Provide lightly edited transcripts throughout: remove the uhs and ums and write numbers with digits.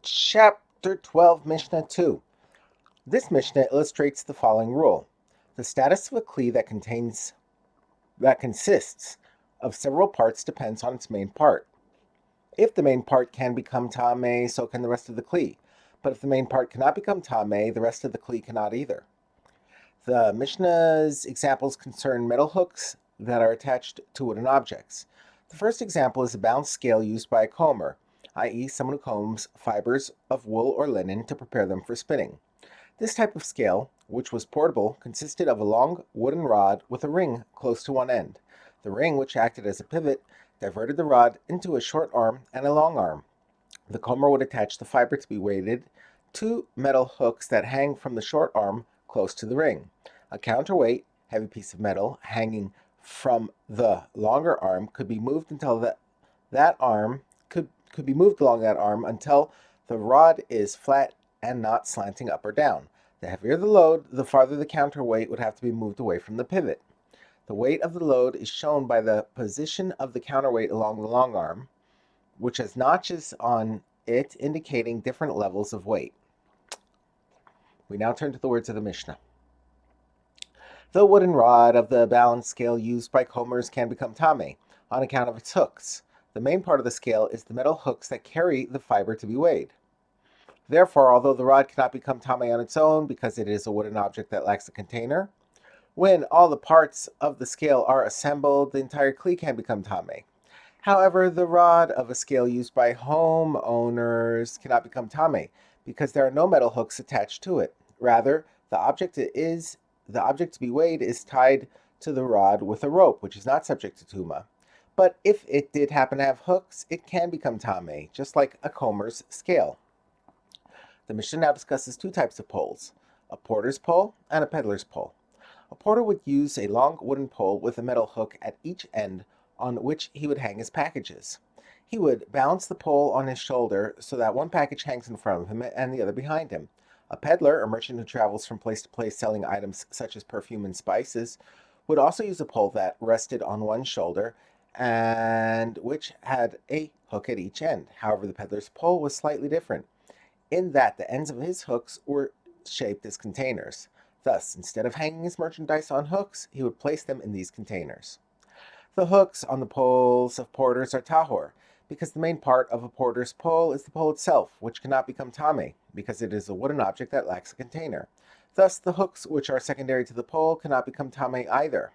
Chapter 12, Mishnah 2. This Mishnah illustrates the following rule. The status of a kli that consists of several parts depends on its main part. If the main part can become tameh, so can the rest of the kli. But if the main part cannot become tameh, the rest of the kli cannot either. The Mishnah's examples concern metal hooks that are attached to wooden objects. The first example is a balanced scale used by a comber, i.e., someone who combs fibers of wool or linen to prepare them for spinning. This type of scale, which was portable, consisted of a long wooden rod with a ring close to one end. The ring, which acted as a pivot, diverted the rod into a short arm and a long arm. The comber would attach the fiber to be weighted to metal hooks that hang from the short arm close to the ring. A counterweight, heavy piece of metal, hanging from the longer arm could be moved until that arm could be moved along that arm until the rod is flat and not slanting up or down. The heavier the load, the farther the counterweight would have to be moved away from the pivot. The weight of the load is shown by the position of the counterweight along the long arm, which has notches on it indicating different levels of weight. We now turn to the words of the Mishnah. The wooden rod of the balance scale used by combers can become tameh on account of its hooks. The main part of the scale is the metal hooks that carry the fiber to be weighed. Therefore, although the rod cannot become tameh on its own because it is a wooden object that lacks a container, when all the parts of the scale are assembled, the entire kli can become tameh. However, the rod of a scale used by homeowners cannot become tameh because there are no metal hooks attached to it. Rather, the object to be weighed is tied to the rod with a rope, which is not subject to tuma. But if it did happen to have hooks, it can become tameh, just like a comber's scale. The Mishnah now discusses two types of poles, a porter's pole and a peddler's pole. A porter would use a long wooden pole with a metal hook at each end on which he would hang his packages. He would balance the pole on his shoulder so that one package hangs in front of him and the other behind him. A peddler, a merchant who travels from place to place selling items such as perfume and spices, would also use a pole that rested on one shoulder and which had a hook at each end. However, the peddler's pole was slightly different in that the ends of his hooks were shaped as containers. Thus, instead of hanging his merchandise on hooks, he would place them in these containers. The hooks on the poles of porters are tahor, because the main part of a porter's pole is the pole itself, which cannot become tameh, because it is a wooden object that lacks a container. Thus, the hooks which are secondary to the pole cannot become tameh either.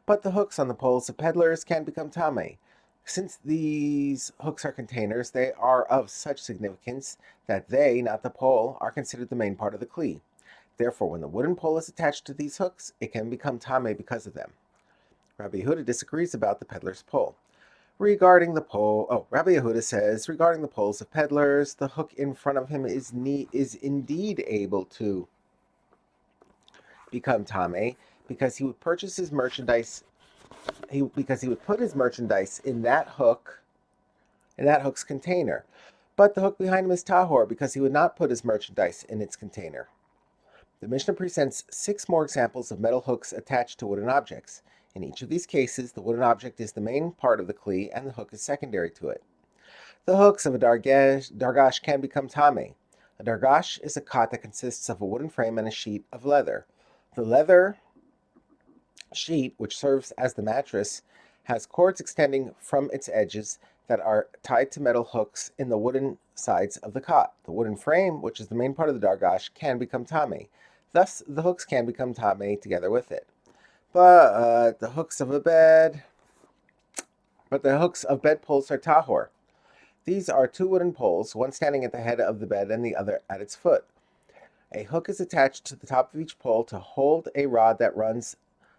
But the hooks on the poles of peddlers can become tameh. Since these hooks are containers, they are of such significance that they, not the pole, are considered the main part of the kli. Therefore, when the wooden pole is attached to these hooks, it can become tameh because of them. Rabbi Yehuda disagrees about the peddler's pole. Rabbi Yehuda says, regarding the poles of peddlers, the hook in front of him is indeed able to become tameh because he would purchase his merchandise. Because he would put his merchandise in that hook's container. But the hook behind him is tahor because he would not put his merchandise in its container. The Mishnah presents 6 more examples of metal hooks attached to wooden objects. In each of these cases, the wooden object is the main part of the kli and the hook is secondary to it. The hooks of a dargash can become tameh. A dargash is a cot that consists of a wooden frame and a sheet of leather. The leather sheet, which serves as the mattress, has cords extending from its edges that are tied to metal hooks in the wooden sides of the cot. The wooden frame, which is the main part of the dargash, can become tameh. Thus, the hooks can become tameh together with it. But the hooks of bed poles are tahor. These are 2 wooden poles, one standing at the head of the bed and the other at its foot. A hook is attached to the top of each pole to hold a rod that runs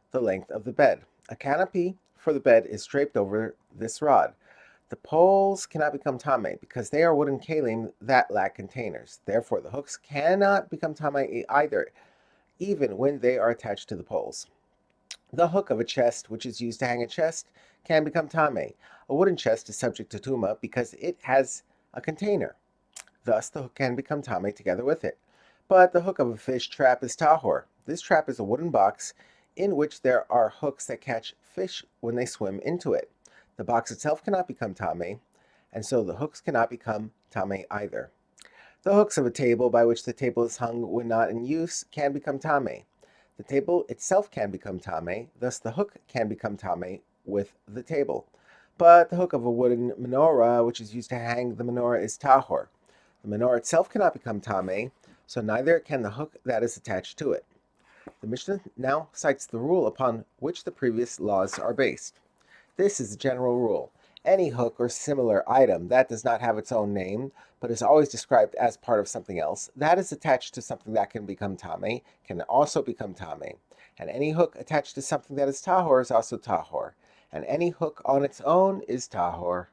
the length of the bed. A canopy for the bed is draped over this rod. The poles cannot become tameh because they are wooden Keilim that lack containers. Therefore, the hooks cannot become tameh either, even when they are attached to the poles. The hook of a chest, which is used to hang a chest, can become tameh. A wooden chest is subject to tuma because it has a container. Thus, the hook can become tameh together with it. But the hook of a fish trap is tahor. This trap is a wooden box in which there are hooks that catch fish when they swim into it. The box itself cannot become tameh, and so the hooks cannot become tameh either. The hooks of a table by which the table is hung when not in use can become tame. The table itself can become tame, thus the hook can become tame with the table. But the hook of a wooden menorah, which is used to hang the menorah, is tahor. The menorah itself cannot become tame, so neither can the hook that is attached to it. The Mishnah now cites the rule upon which the previous laws are based. This is a general rule. Any hook or similar item that does not have its own name, but is always described as part of something else, that is attached to something that can become tame, can also become tame. And any hook attached to something that is tahor is also tahor. And any hook on its own is tahor.